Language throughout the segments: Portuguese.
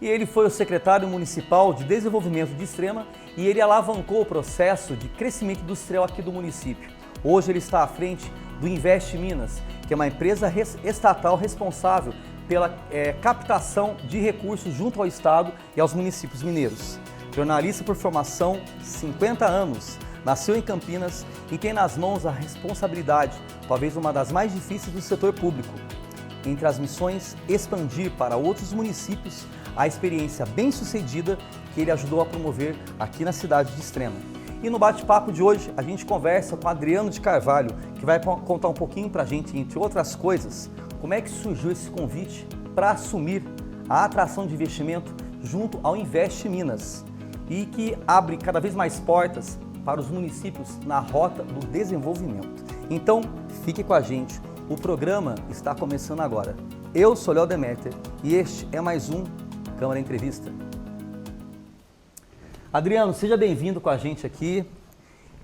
E ele foi o secretário municipal de Desenvolvimento de Extrema e ele alavancou o processo de crescimento industrial aqui do município. Hoje ele está à frente do Invest Minas, que é uma empresa estatal responsável pela captação de recursos junto ao Estado e aos municípios mineiros. Jornalista por formação, 50 anos, nasceu em Campinas e tem nas mãos a responsabilidade, talvez uma das mais difíceis do setor público. Entre as missões, expandir para outros municípios a experiência bem-sucedida que ele ajudou a promover aqui na cidade de Extrema. E no bate-papo de hoje, a gente conversa com Adriano de Carvalho, que vai contar um pouquinho para a gente, entre outras coisas, como é que surgiu esse convite para assumir a atração de investimento junto ao Invest Minas e que abre cada vez mais portas para os municípios na rota do desenvolvimento. Então, fique com a gente, o programa está começando agora. Eu sou Léo Demeter e este é mais um Câmara Entrevista. Adriano, seja bem-vindo com a gente aqui.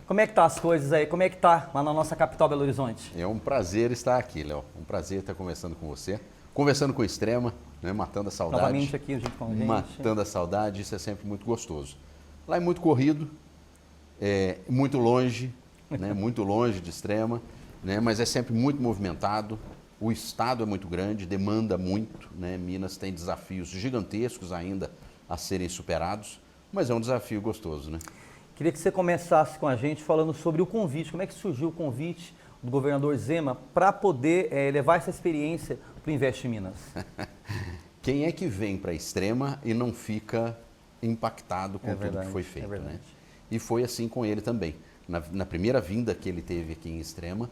Como é que tá as coisas aí? Como é que tá lá na nossa capital, Belo Horizonte? É um prazer estar aqui, Léo. Um prazer estar conversando com você. Conversando com o Extrema, né? Matando a saudade. Novamente aqui junto com a gente. Matando a saudade, isso é sempre muito gostoso. Lá é muito corrido, muito longe, né? Muito longe de Extrema, né? Mas é sempre muito movimentado. O estado é muito grande, demanda muito, né? Minas tem desafios gigantescos ainda a serem superados, mas é um desafio gostoso, né? Queria que você começasse com a gente falando sobre o convite. Como é que surgiu o convite do governador Zema para poder levar essa experiência para o Invest Minas? Quem é que vem para Extrema e não fica impactado com tudo que foi feito, né? E foi assim com ele também. Na primeira vinda que ele teve aqui em Extrema,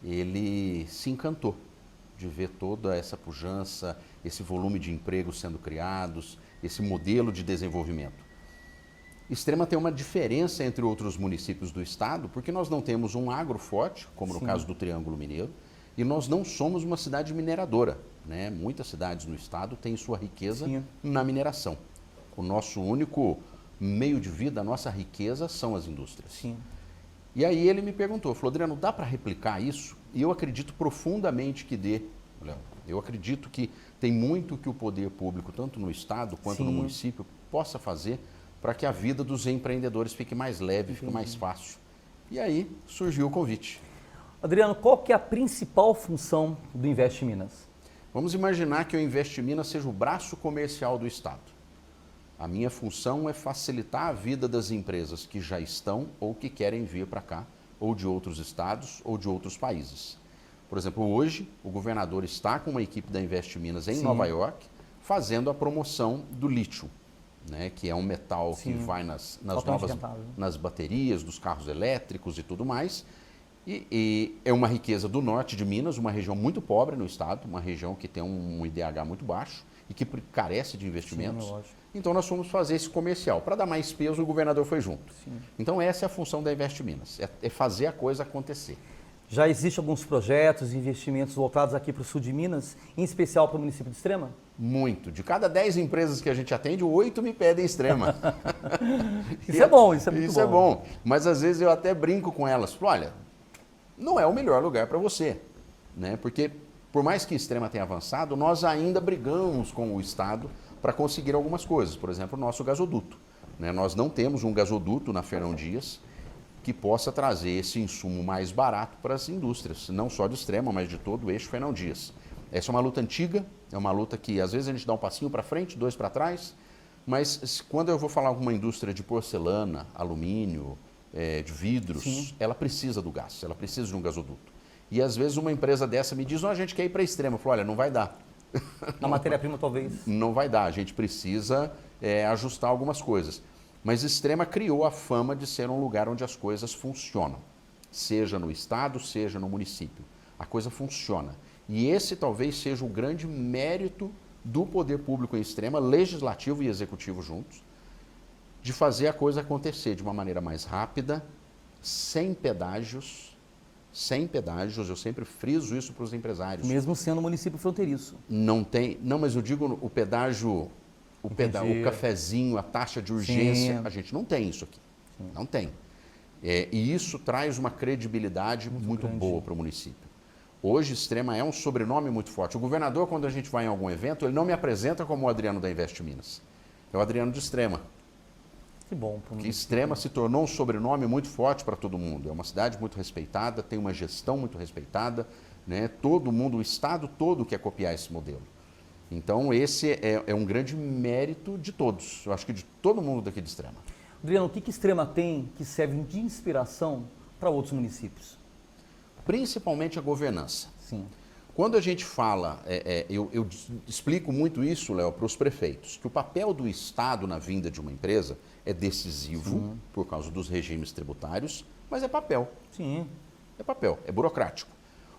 ele se encantou de ver toda essa pujança, esse volume de empregos sendo criados, esse modelo de desenvolvimento. Extrema tem uma diferença entre outros municípios do estado, porque nós não temos um agro forte, como no caso do Triângulo Mineiro, e nós não somos uma cidade mineradora, né? Muitas cidades no estado têm sua riqueza na mineração. O nosso único meio de vida, a nossa riqueza são as indústrias. Sim. E aí ele me perguntou, falou, Adriano, dá para replicar isso? E eu acredito profundamente que dê, Léo. Eu acredito que tem muito que o poder público, tanto no estado quanto no município, possa fazer para que a vida dos empreendedores fique mais leve, fique mais fácil. E aí surgiu o convite. Adriano, qual que é a principal função do Invest Minas? Vamos imaginar que o Invest Minas seja o braço comercial do estado. A minha função é facilitar a vida das empresas que já estão ou que querem vir para cá, ou de outros estados ou de outros países. Por exemplo, hoje o governador está com uma equipe da Invest Minas em Nova York fazendo a promoção do lítio, né, que é um metal que vai nas baterias dos carros elétricos e tudo mais. E é uma riqueza do norte de Minas, uma região muito pobre no estado, uma região que tem um IDH muito baixo e que carece de investimentos. Então nós fomos fazer esse comercial. Para dar mais peso, o governador foi junto. Então essa é a função da Invest Minas, é fazer a coisa acontecer. Já existem alguns projetos e investimentos voltados aqui para o sul de Minas, em especial para o município de Extrema? Muito. De cada 10 empresas que a gente atende, 8 me pedem Extrema. Isso é bom, isso é muito bom. Isso é bom. Mas às vezes eu até brinco com elas. Falo, olha, não é o melhor lugar para você, né? Porque por mais que Extrema tenha avançado, nós ainda brigamos com o estado para conseguir algumas coisas. Por exemplo, o nosso gasoduto, né? Nós não temos um gasoduto na Fernão Dias que possa trazer esse insumo mais barato para as indústrias, não só de Extrema, mas de todo o eixo Fernão Dias. Essa é uma luta antiga, é uma luta que às vezes a gente dá um passinho para frente, 2 para trás, mas quando eu vou falar com uma indústria de porcelana, alumínio, de vidros, ela precisa do gás, ela precisa de um gasoduto. E às vezes uma empresa dessa me diz, a gente quer ir para Extrema. Eu falo, olha, não vai dar. Na matéria-prima talvez? Não vai dar, a gente precisa ajustar algumas coisas. Mas Extrema criou a fama de ser um lugar onde as coisas funcionam, seja no estado, seja no município. A coisa funciona. E esse talvez seja o grande mérito do poder público em Extrema, legislativo e executivo juntos, de fazer a coisa acontecer de uma maneira mais rápida, sem pedágios, eu sempre friso isso para os empresários. Mesmo sendo um município fronteiriço. Não, mas eu digo o pedágio... O cafezinho, a taxa de urgência, a gente não tem isso aqui. Não tem. E isso traz uma credibilidade muito boa para o município. Hoje, Extrema é um sobrenome muito forte. O governador, quando a gente vai em algum evento, ele não me apresenta como o Adriano da Invest Minas. é o Adriano de Extrema. Que bom. Que Extrema se tornou um sobrenome muito forte para todo mundo. É uma cidade muito respeitada, tem uma gestão muito respeitada, né? Todo mundo, o estado todo quer copiar esse modelo. Então esse é um grande mérito de todos, eu acho que de todo mundo daqui de Extrema. Adriano, o que Extrema tem que serve de inspiração para outros municípios? Principalmente a governança. Sim. Quando a gente fala, eu explico muito isso, Léo, para os prefeitos, que o papel do Estado na vinda de uma empresa é decisivo por causa dos regimes tributários, mas é papel. Sim. É papel, é burocrático.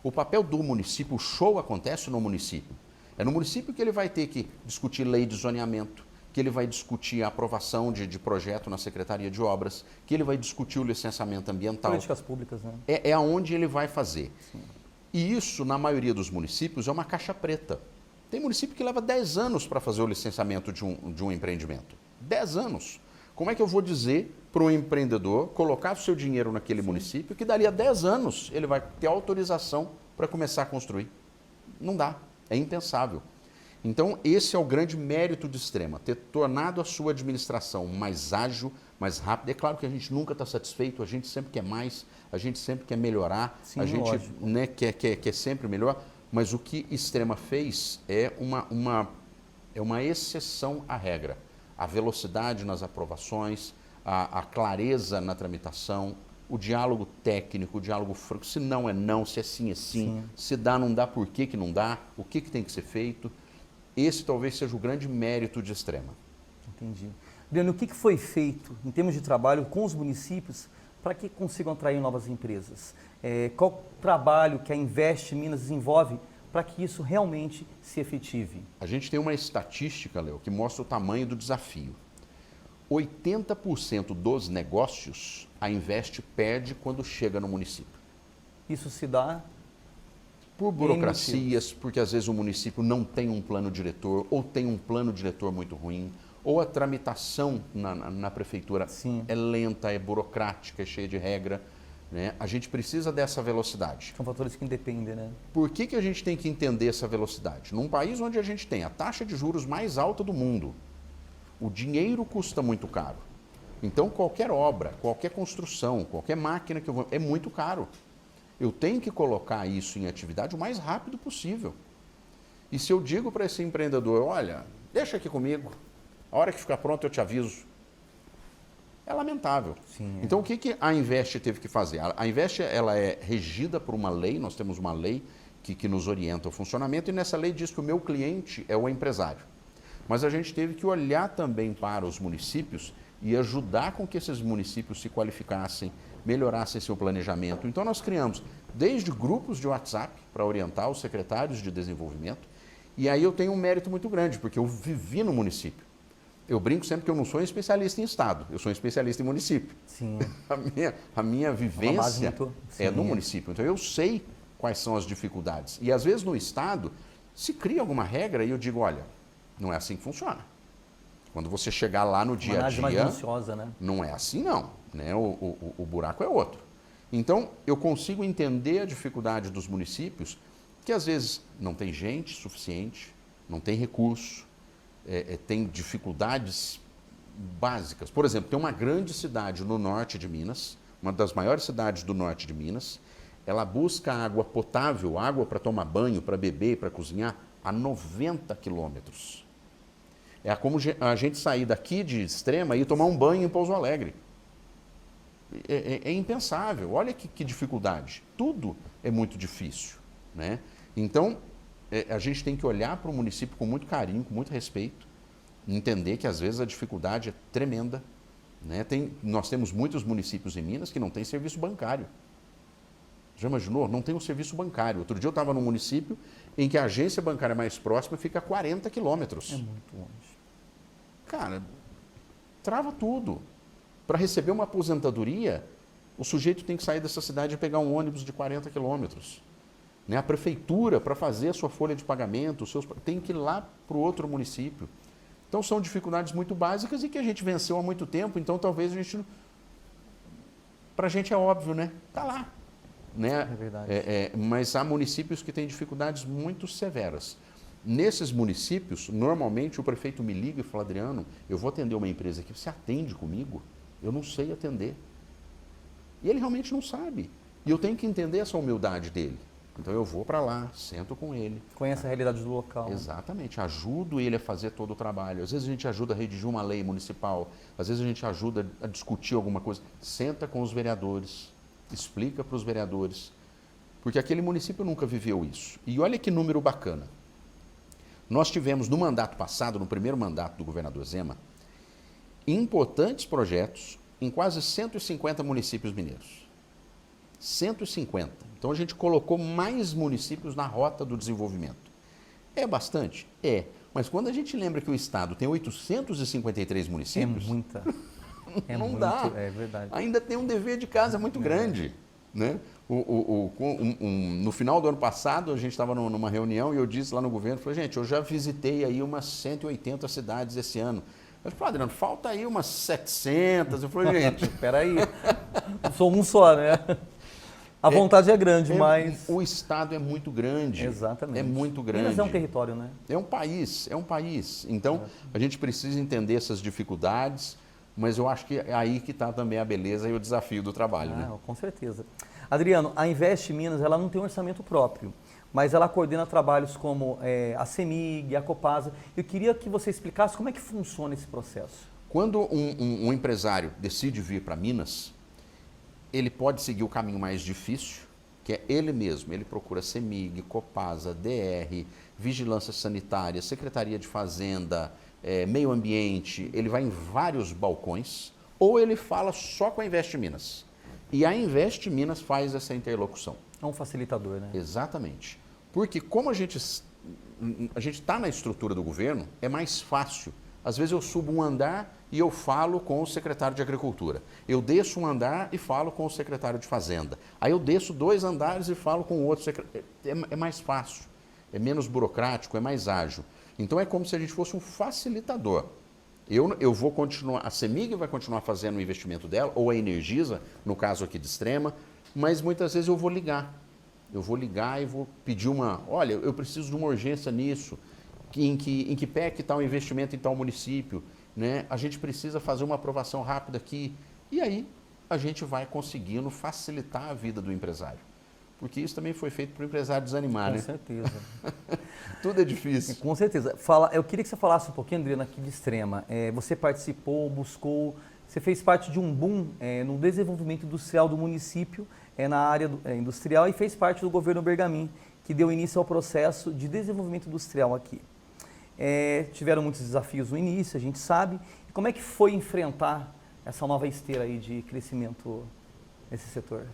O papel do município, o show acontece no município. É no município que ele vai ter que discutir lei de zoneamento, que ele vai discutir a aprovação de projeto na Secretaria de Obras, que ele vai discutir o licenciamento ambiental. Políticas públicas, né? É aonde ele vai fazer. Sim. E isso, na maioria dos municípios, é uma caixa preta. Tem município que leva 10 anos para fazer o licenciamento de um empreendimento. 10 anos. Como é que eu vou dizer para um empreendedor colocar o seu dinheiro naquele município que dali a 10 anos ele vai ter autorização para começar a construir? Não dá. É impensável. Então, esse é o grande mérito de Extrema, ter tornado a sua administração mais ágil, mais rápida. É claro que a gente nunca está satisfeito, a gente sempre quer mais, a gente sempre quer melhorar, Sim, a gente lógico. quer sempre melhor, mas o que Extrema fez é uma exceção à regra. A velocidade nas aprovações, a clareza na tramitação, o diálogo técnico, o diálogo franco, se não é não, se é sim é sim, se dá não dá, por que não dá, o que tem que ser feito. Esse talvez seja o grande mérito de Extrema. Entendi. Adriano, o que foi feito em termos de trabalho com os municípios para que consigam atrair novas empresas? Qual trabalho que a Invest Minas desenvolve para que isso realmente se efetive? A gente tem uma estatística, Léo, que mostra o tamanho do desafio. 80% dos negócios a Invest perde quando chega no município. Isso se dá por burocracias, porque às vezes o município não tem um plano diretor, ou tem um plano diretor muito ruim, ou a tramitação na prefeitura é lenta, é burocrática, é cheia de regra. Né? A gente precisa dessa velocidade. São fatores que independem, né? Por que a gente tem que entender essa velocidade? Num país onde a gente tem a taxa de juros mais alta do mundo, o dinheiro custa muito caro. Então qualquer obra, qualquer construção, qualquer máquina que eu vou, é muito caro. Eu tenho que colocar isso em atividade o mais rápido possível. E se eu digo para esse empreendedor, olha, deixa aqui comigo, a hora que ficar pronto eu te aviso, é lamentável. Sim, Então o que a Invest teve que fazer? A Invest ela é regida por uma lei, nós temos uma lei que nos orienta o funcionamento, e nessa lei diz que o meu cliente é o empresário. Mas a gente teve que olhar também para os municípios e ajudar com que esses municípios se qualificassem, melhorassem seu planejamento. Então nós criamos desde grupos de WhatsApp para orientar os secretários de desenvolvimento, e aí eu tenho um mérito muito grande, porque eu vivi no município. Eu brinco sempre que eu não sou um especialista em estado, eu sou um especialista em município. Sim. A minha vivência é no Sim. município, então eu sei quais são as dificuldades. E às vezes no estado se cria alguma regra e eu digo, olha, não é assim que funciona. Quando você chegar lá no dia a dia, mais minuciosa, né? não é assim não, né? O buraco é outro. Então, eu consigo entender a dificuldade dos municípios, que às vezes não tem gente suficiente, não tem recurso, tem dificuldades básicas. Por exemplo, tem uma grande cidade no norte de Minas, uma das maiores cidades do norte de Minas, ela busca água potável, água para tomar banho, para beber, para cozinhar, a 90 quilômetros. É como a gente sair daqui de Extrema e ir tomar um banho em Pouso Alegre. É impensável. Olha que dificuldade. Tudo é muito difícil. Né? Então, a gente tem que olhar para o município com muito carinho, com muito respeito, entender que às vezes a dificuldade é tremenda. Né? Nós temos muitos municípios em Minas que não têm serviço bancário. Já imaginou? Não tem um serviço bancário. Outro dia eu estava num município em que a agência bancária mais próxima fica a 40 quilômetros. É muito longe. Cara, trava tudo. Para receber uma aposentadoria, o sujeito tem que sair dessa cidade e pegar um ônibus de 40 quilômetros. Né? A prefeitura, para fazer a sua folha de pagamento, tem que ir lá para o outro município. Então são dificuldades muito básicas e que a gente venceu há muito tempo, então talvez a gente... Para a gente é óbvio, né? Está lá. Né? É verdade. Mas há municípios que têm dificuldades muito severas. Nesses municípios, normalmente o prefeito me liga e fala, Adriano, eu vou atender uma empresa aqui, você atende comigo? Eu não sei atender. E ele realmente não sabe. E eu tenho que entender essa humildade dele. Então eu vou para lá, sento com ele. Conhece a realidade do local. Exatamente, ajudo ele a fazer todo o trabalho. Às vezes a gente ajuda a redigir uma lei municipal, às vezes a gente ajuda a discutir alguma coisa. Senta com os vereadores, explica para os vereadores, porque aquele município nunca viveu isso. E olha que número bacana. Nós tivemos no mandato passado, no primeiro mandato do governador Zema, importantes projetos em quase 150 municípios mineiros. 150. Então a gente colocou mais municípios na rota do desenvolvimento. É bastante? É. Mas quando a gente lembra que o estado tem 853 municípios... É muita. Não dá. É verdade. Ainda tem um dever de casa muito grande. Né? No final do ano passado, a gente estava numa reunião e eu disse lá no governo, falei, gente, eu já visitei aí umas 180 cidades esse ano. Eu falei, Adriano, falta aí umas 700. Eu falei, gente... Espera aí, sou um só, né? A vontade é grande, mas... O estado é muito grande. Exatamente. É muito grande. Minas é um território, né? É um país, é um país. Então, a gente precisa entender essas dificuldades, mas eu acho que é aí que está também a beleza e o desafio do trabalho. Né? Com certeza. Adriano, a Invest Minas, ela não tem um orçamento próprio, mas ela coordena trabalhos como a CEMIG, a Copasa. Eu queria que você explicasse como é que funciona esse processo. Quando um empresário decide vir para Minas, ele pode seguir o caminho mais difícil, que é ele mesmo. Ele procura CEMIG, Copasa, DR, Vigilância Sanitária, Secretaria de Fazenda, Meio Ambiente. Ele vai em vários balcões, ou ele fala só com a Invest Minas. E a Invest Minas faz essa interlocução. É um facilitador, né? Exatamente. Porque como a gente está na estrutura do governo, é mais fácil. Às vezes eu subo um andar e eu falo com o secretário de Agricultura. Eu desço um andar e falo com o secretário de Fazenda. Aí eu desço 2 andares e falo com o outro secretário. É mais fácil, é menos burocrático, é mais ágil. Então é como se a gente fosse um facilitador. Eu vou continuar, a CEMIG vai continuar fazendo o investimento dela, ou a Energisa, no caso aqui de Extrema, mas muitas vezes eu vou ligar. Eu vou ligar e vou pedir olha, eu preciso de uma urgência nisso, em que pé que está o investimento em tal município, né? A gente precisa fazer uma aprovação rápida aqui. E aí a gente vai conseguindo facilitar a vida do empresário. Porque isso também foi feito para o empresário desanimar, né? Com certeza. Tudo é difícil. Com certeza. Eu queria que você falasse um pouquinho, Adriano, aqui de Extrema. Você participou, buscou, você fez parte de um boom no desenvolvimento industrial do município, na área industrial, e fez parte do governo Bergamin, que deu início ao processo de desenvolvimento industrial aqui. Tiveram muitos desafios no início, a gente sabe. E como é que foi enfrentar essa nova esteira aí de crescimento nesse setor?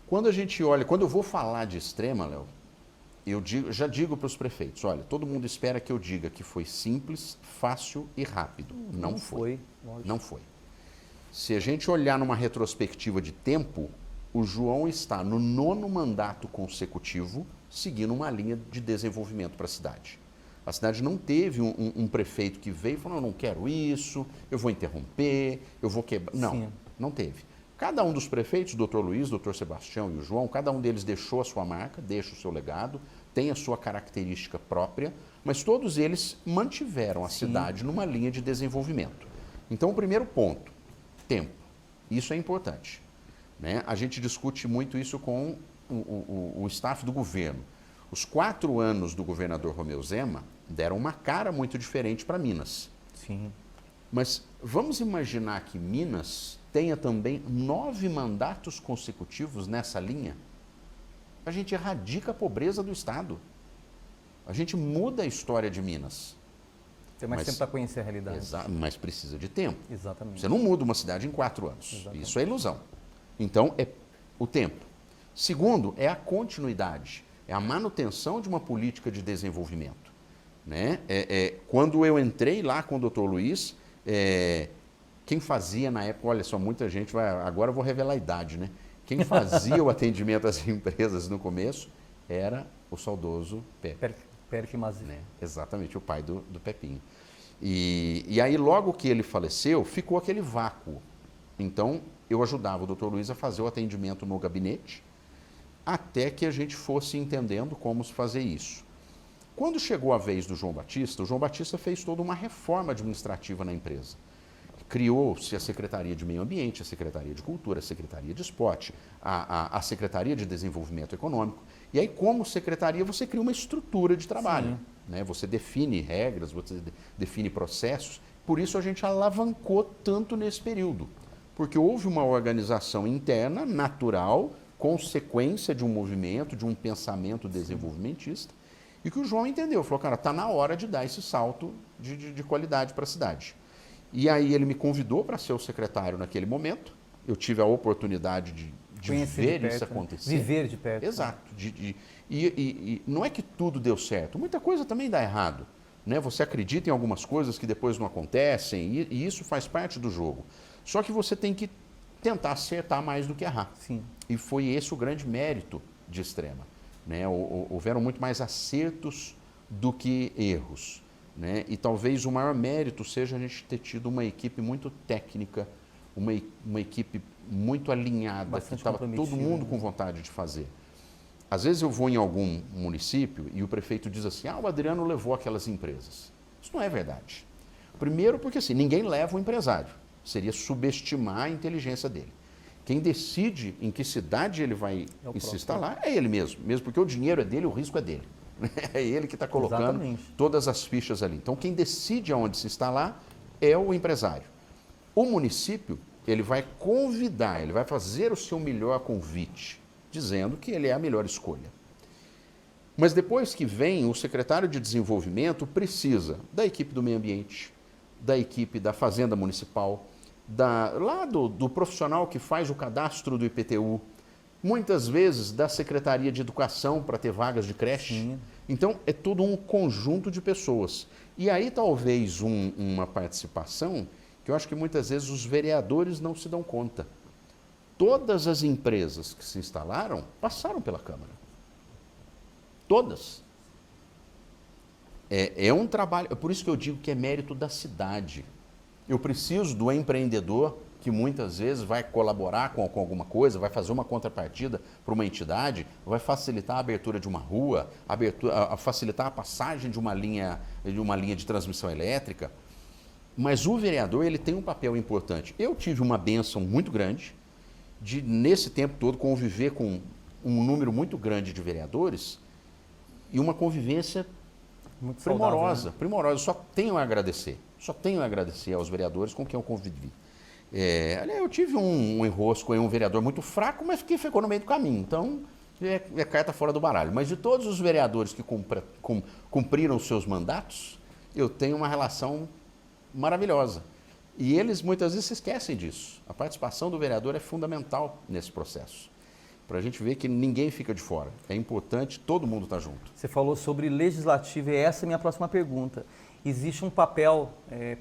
Quando a gente olha, quando eu vou falar de Extrema, Léo, já digo para os prefeitos, olha, todo mundo espera que eu diga que foi simples, fácil e rápido. Não foi. Não foi. Se a gente olhar numa retrospectiva de tempo, o João está no 9º mandato consecutivo seguindo uma linha de desenvolvimento para a cidade. A cidade não teve um prefeito que veio e falou, não quero isso, eu vou interromper, eu vou quebrar. Não, não teve. Cada um dos prefeitos, o Dr. Luiz, o Dr. Sebastião e o João, cada um deles deixou a sua marca, deixa o seu legado, tem a sua característica própria, mas todos eles mantiveram a cidade numa linha de desenvolvimento. Então, o primeiro ponto, tempo. Isso é importante. Né? A gente discute muito isso com o staff do governo. Os 4 anos do governador Romeu Zema deram uma cara muito diferente para Minas. Sim. Mas vamos imaginar que Minas tenha também 9 mandatos consecutivos nessa linha? A gente erradica a pobreza do Estado. A gente muda a história de Minas. Tem mais tempo para conhecer a realidade. Mas precisa de tempo. Exatamente. Você não muda uma cidade em 4 anos. Exatamente. Isso é ilusão. Então, é o tempo. Segundo, é a continuidade. É a manutenção de uma política de desenvolvimento. Né? Quando eu entrei lá com o Dr. Luiz, quem fazia na época, olha só, muita gente vai, agora eu vou revelar a idade, né? Quem fazia o atendimento às empresas no começo era o saudoso Pepe. Pepe Mazzi. Né? Exatamente, o pai do Pepinho. E aí, logo que ele faleceu, ficou aquele vácuo. Então, eu ajudava o Dr. Luiz a fazer o atendimento no gabinete, até que a gente fosse entendendo como se fazer isso. Quando chegou a vez do João Batista, o João Batista fez toda uma reforma administrativa na empresa. Criou-se a Secretaria de Meio Ambiente, a Secretaria de Cultura, a Secretaria de Esporte, a Secretaria de Desenvolvimento Econômico. E aí, como secretaria, você cria uma estrutura de trabalho. Né? Você define regras, você define processos. Por isso a gente alavancou tanto nesse período. Porque houve uma organização interna, natural, consequência de um movimento, de um pensamento desenvolvimentista, e que o João entendeu. Falou, cara, está na hora de dar esse salto de qualidade para a cidade. E aí ele me convidou para ser o secretário naquele momento. Eu tive a oportunidade de ver de perto, isso acontecer. Viver de perto. Exato. E não é que tudo deu certo. Muita coisa também dá errado. Né? Você acredita em algumas coisas que depois não acontecem, e isso faz parte do jogo. Só que você tem que tentar acertar mais do que errar. Sim. E foi esse o grande mérito de Extrema. Né? Houveram muito mais acertos do que erros. Né? E talvez o maior mérito seja a gente ter tido uma equipe muito técnica, uma equipe muito alinhada, que estava todo mundo com vontade de fazer. Às vezes eu vou em algum município e o prefeito diz assim, o Adriano levou aquelas empresas. Isso não é verdade. Primeiro porque assim, ninguém leva o empresário. Seria subestimar a inteligência dele. Quem decide em que cidade ele vai se instalar é ele mesmo. Mesmo porque o dinheiro é dele, o risco é dele. É ele que está colocando todas as fichas ali. Então, quem decide aonde se instalar é o empresário. O município, ele vai convidar, ele vai fazer o seu melhor convite, dizendo que ele é a melhor escolha. Mas depois que vem, o secretário de desenvolvimento precisa da equipe do meio ambiente, da equipe da fazenda municipal, do profissional que faz o cadastro do IPTU, muitas vezes da Secretaria de Educação para ter vagas de creche. Sim. Então, é todo um conjunto de pessoas. E aí, talvez, uma participação que eu acho que muitas vezes os vereadores não se dão conta. Todas as empresas que se instalaram passaram pela Câmara. Todas. É um trabalho, é por isso que eu digo que é mérito da cidade. Eu preciso do empreendedor que muitas vezes vai colaborar com alguma coisa, vai fazer uma contrapartida para uma entidade, vai facilitar a abertura de uma rua, facilitar a passagem de uma linha de transmissão elétrica. Mas o vereador, ele tem um papel importante. Eu tive uma bênção muito grande de, nesse tempo todo, conviver com um número muito grande de vereadores e uma convivência muito primorosa, saudável, né? Primorosa. Só tenho a agradecer aos vereadores com quem eu convivi. Eu tive um enrosco em um vereador muito fraco, mas que ficou no meio do caminho. Então, é carta fora do baralho. Mas de todos os vereadores que cumpriram os seus mandatos, eu tenho uma relação maravilhosa. E eles muitas vezes se esquecem disso. A participação do vereador é fundamental nesse processo. Para a gente ver que ninguém fica de fora. É importante todo mundo estar junto. Você falou sobre legislativo e essa é a minha próxima pergunta. Existe um papel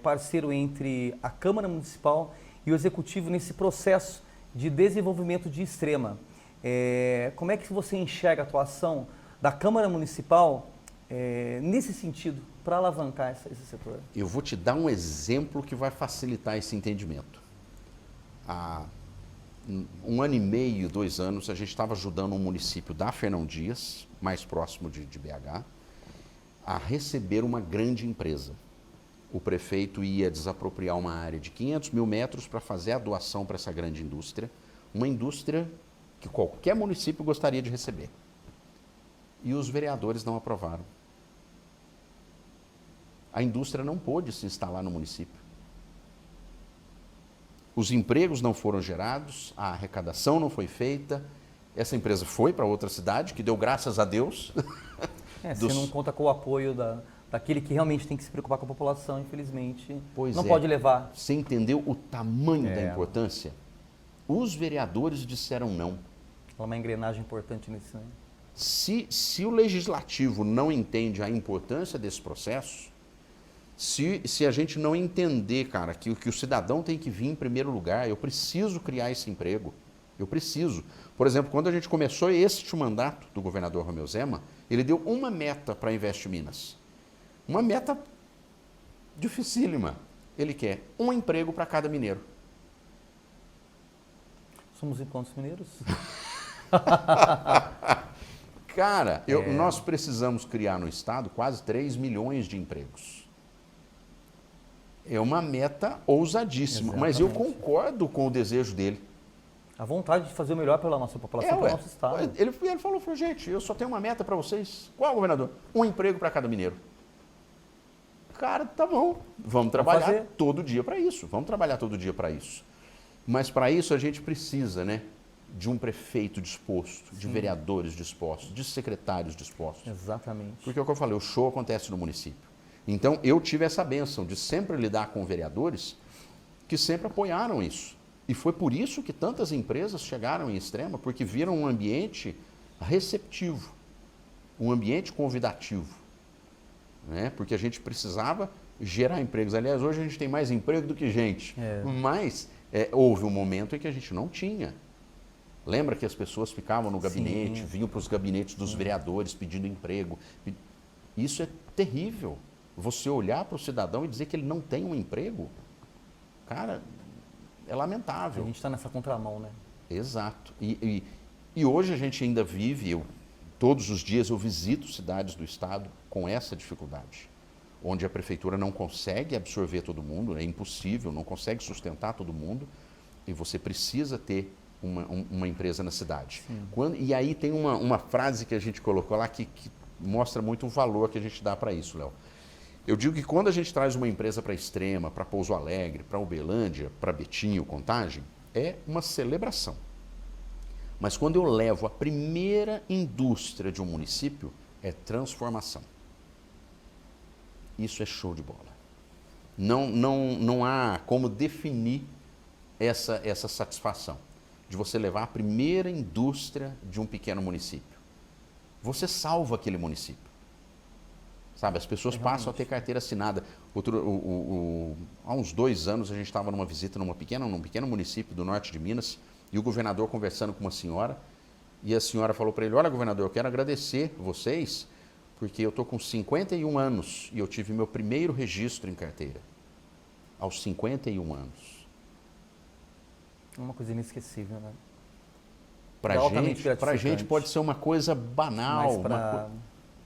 parceiro entre a Câmara Municipal e o Executivo nesse processo de desenvolvimento de Extrema. Como é que você enxerga a atuação da Câmara Municipal nesse sentido, para alavancar esse setor? Eu vou te dar um exemplo que vai facilitar esse entendimento. Há 1 ano e meio, 2 anos, a gente estava ajudando um município da Fernão Dias, mais próximo de BH, a receber uma grande empresa. O prefeito ia desapropriar uma área de 500 mil metros para fazer a doação para essa grande indústria, uma indústria que qualquer município gostaria de receber. E os vereadores não aprovaram. A indústria não pôde se instalar no município. Os empregos não foram gerados, a arrecadação não foi feita, essa empresa foi para outra cidade, que deu graças a Deus. Você não conta com o apoio daquele que realmente tem que se preocupar com a população, infelizmente, não pode levar. Você entendeu o tamanho da importância? Os vereadores disseram não. É uma engrenagem importante nisso, né? Se o legislativo não entende a importância desse processo, se a gente não entender, cara, que o cidadão tem que vir em primeiro lugar, eu preciso criar esse emprego, eu preciso. Por exemplo, quando a gente começou este mandato do governador Romeu Zema, ele deu uma meta para Invest Minas. Uma meta dificílima. Ele quer um emprego para cada mineiro. Somos em quantos mineiros? Cara, nós precisamos criar no Estado quase 3 milhões de empregos. É uma meta ousadíssima, mas eu concordo com o desejo dele. A vontade de fazer o melhor pela nossa população, pelo nosso Estado. Ele falou, gente, eu só tenho uma meta para vocês. Qual, governador? Um emprego para cada mineiro. Cara, tá bom. Vamos trabalhar todo dia para isso. Vamos trabalhar todo dia para isso. Mas para isso a gente precisa, né, de um prefeito disposto, de vereadores dispostos, de secretários dispostos. Exatamente. Porque é o que eu falei, o show acontece no município. Então, eu tive essa bênção de sempre lidar com vereadores que sempre apoiaram isso. E foi por isso que tantas empresas chegaram em Extrema, porque viram um ambiente receptivo, um ambiente convidativo. Né? Porque a gente precisava gerar empregos. Aliás, hoje a gente tem mais emprego do que gente. Mas houve um momento em que a gente não tinha. Lembra que as pessoas ficavam no gabinete, vinham para os gabinetes dos vereadores pedindo emprego. Isso é terrível. Você olhar para o cidadão e dizer que ele não tem um emprego, cara, é lamentável. A gente está nessa contramão, né? Exato. E hoje a gente ainda vive, todos os dias eu visito cidades do estado com essa dificuldade, onde a prefeitura não consegue absorver todo mundo, é impossível, não consegue sustentar todo mundo, e você precisa ter uma empresa na cidade. E aí tem uma frase que a gente colocou lá que mostra muito o valor que a gente dá para isso, Léo. Eu digo que quando a gente traz uma empresa para Extrema, para Pouso Alegre, para Uberlândia, para Betinho, Contagem, é uma celebração. Mas quando eu levo a primeira indústria de um município, é transformação. Isso é show de bola. Não há como definir essa satisfação de você levar a primeira indústria de um pequeno município. Você salva aquele município. Sabe, as pessoas passam a ter carteira assinada. Há uns 2 anos a gente estava numa visita num pequeno município do norte de Minas, e o governador conversando com uma senhora, e a senhora falou para ele, olha, governador, eu quero agradecer vocês, porque eu estou com 51 anos e eu tive meu primeiro registro em carteira. Aos 51 anos. É uma coisa inesquecível, né? Pra gente pode ser uma coisa banal, mas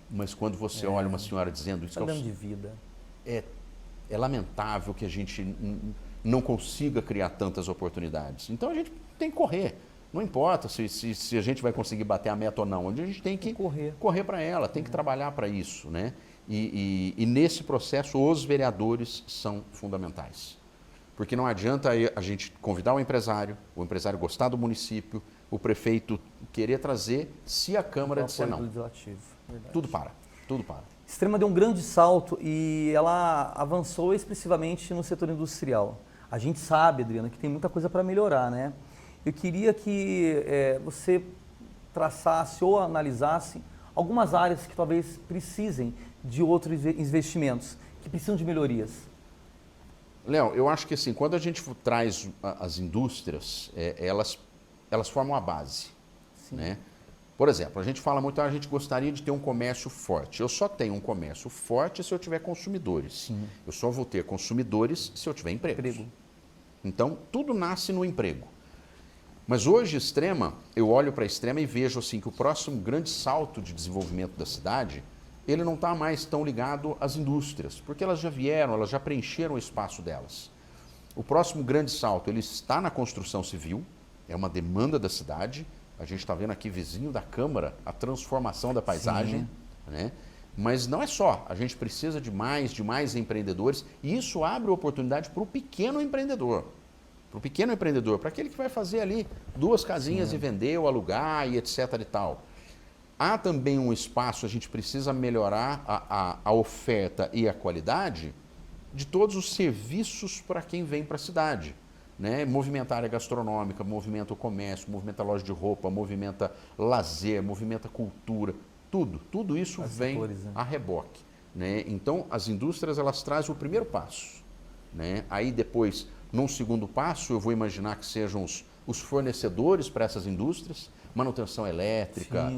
mas quando você olha uma senhora dizendo isso, de vida. É lamentável que a gente não consiga criar tantas oportunidades. Então a gente tem que correr. Não importa se a gente vai conseguir bater a meta ou não. A gente tem que correr para ela, tem que trabalhar para isso. Né? E nesse processo os vereadores são fundamentais. Porque não adianta a gente convidar o empresário gostar do município, o prefeito querer trazer, se a Câmara disser não. Tudo para. Extrema deu um grande salto e ela avançou expressivamente no setor industrial. A gente sabe, Adriana, que tem muita coisa para melhorar, né? Eu queria que você traçasse ou analisasse algumas áreas que talvez precisem de outros investimentos, que precisam de melhorias. Léo, eu acho que assim, quando a gente traz as indústrias, elas formam a base. Né? Por exemplo, a gente fala muito, a gente gostaria de ter um comércio forte. Eu só tenho um comércio forte se eu tiver consumidores. Eu só vou ter consumidores se eu tiver emprego. Então, tudo nasce no emprego. Mas hoje, Extrema, eu olho para Extrema e vejo assim, que o próximo grande salto de desenvolvimento da cidade, ele não está mais tão ligado às indústrias, porque elas já vieram, elas já preencheram o espaço delas. O próximo grande salto, ele está na construção civil, é uma demanda da cidade. A gente está vendo aqui, vizinho da Câmara, a transformação da paisagem. Né? Mas não é só, a gente precisa de mais empreendedores, e isso abre oportunidade para o pequeno empreendedor. Para aquele que vai fazer ali 2 casinhas e vender ou alugar e etc. e tal. Há também um espaço, a gente precisa melhorar a oferta e a qualidade de todos os serviços para quem vem para a cidade. Né? Movimenta a área gastronômica, movimenta o comércio, movimenta a loja de roupa, movimenta lazer, movimenta cultura, tudo isso vem a reboque. Né? Então, as indústrias, elas trazem o primeiro passo. Né? Aí depois, num segundo passo, eu vou imaginar que sejam os fornecedores para essas indústrias, manutenção elétrica,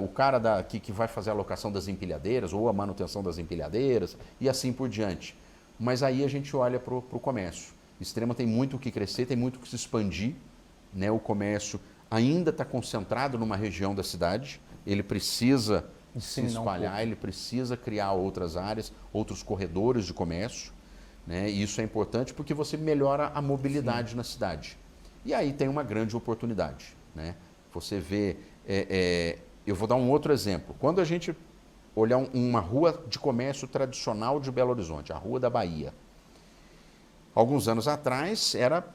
o cara que vai fazer a locação das empilhadeiras ou a manutenção das empilhadeiras e assim por diante. Mas aí a gente olha para o comércio. Extrema tem muito o que crescer, tem muito o que se expandir. Né? O comércio ainda está concentrado numa região da cidade, ele precisa se Disseminar espalhar, ele precisa criar outras áreas, outros corredores de comércio, né? E isso é importante porque você melhora a mobilidade na cidade. E aí tem uma grande oportunidade, né? Você vê, eu vou dar um outro exemplo. Quando a gente olhar uma rua de comércio tradicional de Belo Horizonte, a Rua da Bahia, alguns anos atrás era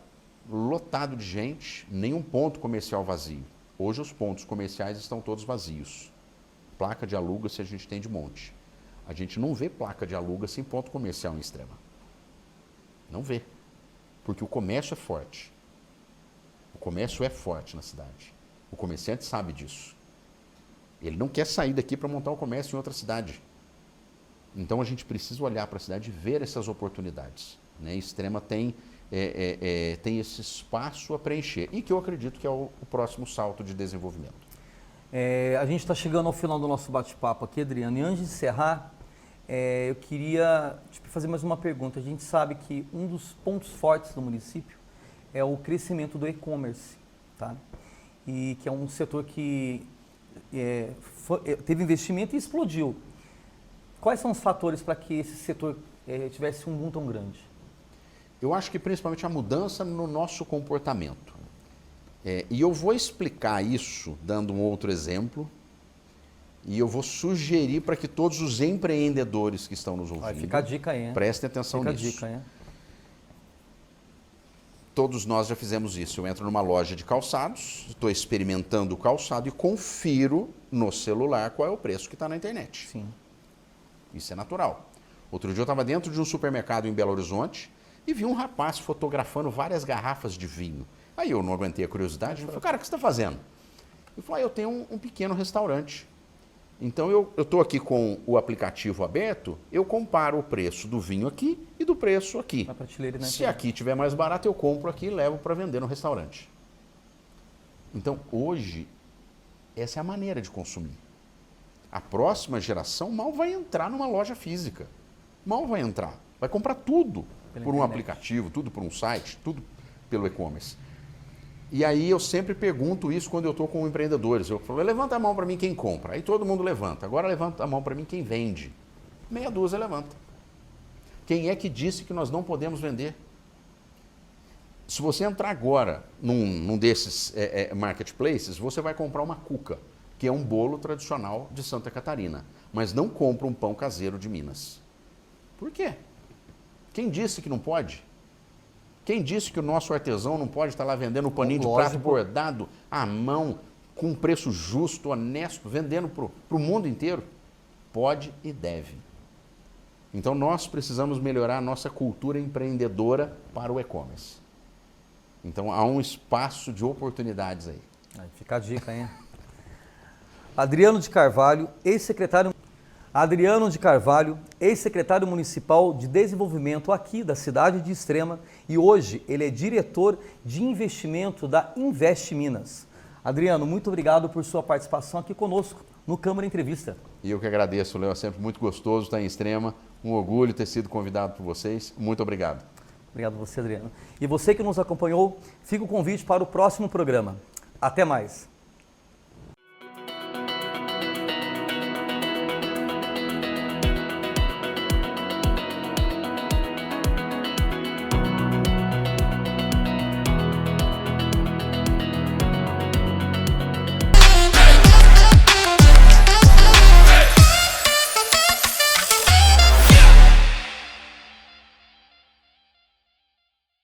lotado de gente, nenhum ponto comercial vazio. Hoje os pontos comerciais estão todos vazios. Placa de aluga-se a gente tem de monte. A gente não vê placa de aluga-se em ponto comercial em Extrema. Não vê. Porque o comércio é forte. O comércio é forte na cidade. O comerciante sabe disso. Ele não quer sair daqui para montar um comércio em outra cidade. Então a gente precisa olhar para a cidade e ver essas oportunidades, né? Extrema tem esse espaço a preencher e que eu acredito que é o próximo salto de desenvolvimento. A gente está chegando ao final do nosso bate-papo aqui, Adriano, e antes de encerrar, eu queria fazer mais uma pergunta. A gente sabe que um dos pontos fortes do município é o crescimento do e-commerce, tá? E que é um setor que teve investimento e explodiu. Quais são os fatores para que esse setor tivesse um boom tão grande? Eu acho que principalmente a mudança no nosso comportamento. E eu vou explicar isso dando um outro exemplo e eu vou sugerir para que todos os empreendedores que estão nos ouvindo fica a dica aí, hein? Prestem atenção nisso. Fica a dica, hein? Todos nós já fizemos isso. Eu entro numa loja de calçados, estou experimentando o calçado e confiro no celular qual é o preço que está na internet. Sim. Isso é natural. Outro dia eu estava dentro de um supermercado em Belo Horizonte e vi um rapaz fotografando várias garrafas de vinho. Aí eu não aguentei a curiosidade, eu falei, cara, o que você está fazendo? Ele falou, eu tenho um pequeno restaurante. Então eu estou aqui com o aplicativo aberto, eu comparo o preço do vinho aqui e do preço aqui. Se aqui tiver mais barato, eu compro aqui e levo para vender no restaurante. Então hoje, essa é a maneira de consumir. A próxima geração mal vai entrar numa loja física. Mal vai entrar. Vai comprar tudo por um aplicativo, tudo por um site, tudo pelo e-commerce. E aí eu sempre pergunto isso quando eu estou com empreendedores. Eu falo, levanta a mão para mim quem compra. Aí todo mundo levanta. Agora levanta a mão para mim quem vende. Meia dúzia levanta. Quem é que disse que nós não podemos vender? Se você entrar agora num desses marketplaces, você vai comprar uma cuca, que é um bolo tradicional de Santa Catarina. Mas não compra um pão caseiro de Minas. Por quê? Quem disse que não pode? Quem disse que o nosso artesão não pode estar lá vendendo um paninho de prato bordado à mão, com um preço justo, honesto, vendendo para o mundo inteiro? Pode e deve. Então nós precisamos melhorar a nossa cultura empreendedora para o e-commerce. Então há um espaço de oportunidades aí. Fica a dica, hein? Adriano de Carvalho, ex-secretário municipal de desenvolvimento aqui da cidade de Extrema e hoje ele é diretor de investimento da Invest Minas. Adriano, muito obrigado por sua participação aqui conosco no Câmara Entrevista. E eu que agradeço, Léo, é sempre muito gostoso estar em Extrema, um orgulho ter sido convidado por vocês. Muito obrigado. Obrigado a você, Adriano. E você que nos acompanhou, fica o convite para o próximo programa. Até mais.